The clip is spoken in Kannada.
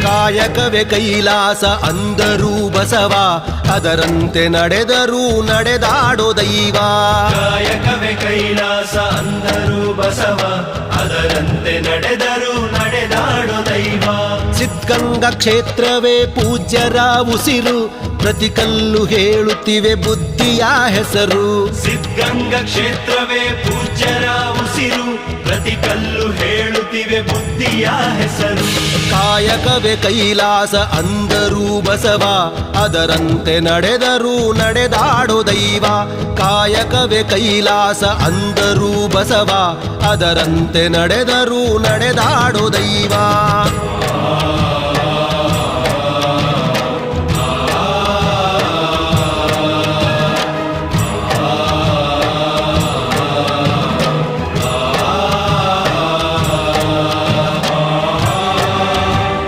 ಕಾಯಕವೇ ಕೈಲಾಸ ಅಂದರೂ ಬಸವ, ಅದರಂತೆ ನಡೆದರೂ ನಡೆದಾಡೋ ದೈವ. ಕಾಯಕವೇ ಕೈಲಾಸ ಅಂದರೂ ಬಸವ, ಅದರಂತೆ ನಡೆದರೂ ನಡೆದಾಡೋ ದೈವ. ಸಿದ್ಧಗಂಗಾ ಕ್ಷೇತ್ರವೇ ಪೂಜ್ಯರ ಉಸಿರು, ಪ್ರತಿ ಕಲ್ಲು ಹೇಳುತ್ತಿವೆ ಬುದ್ಧಿಯ ಹೆಸರು. ಸಿದ್ಧಗಂಗಾ ಕ್ಷೇತ್ರವೇ ಪೂಜ್ಯರ ಉಸಿರು, ಪ್ರತಿ ಕಲ್ಲು ಹೇಳುತ್ತಿವೆ ಬುದ್ಧಿಯ ಹೆಸರು. ಕಾಯಕವೇ ಕೈಲಾಸ ಅಂದರೂ ಬಸವ, ಅದರಂತೆ ನಡೆದರೂ ನಡೆದಾಡೋ ದೈವ. ಕಾಯಕವೇ ಕೈಲಾಸ ಅಂದರೂ ಬಸವ, ಅದರಂತೆ ನಡೆದರೂ ನಡೆದಾಡೋ ದೈವ.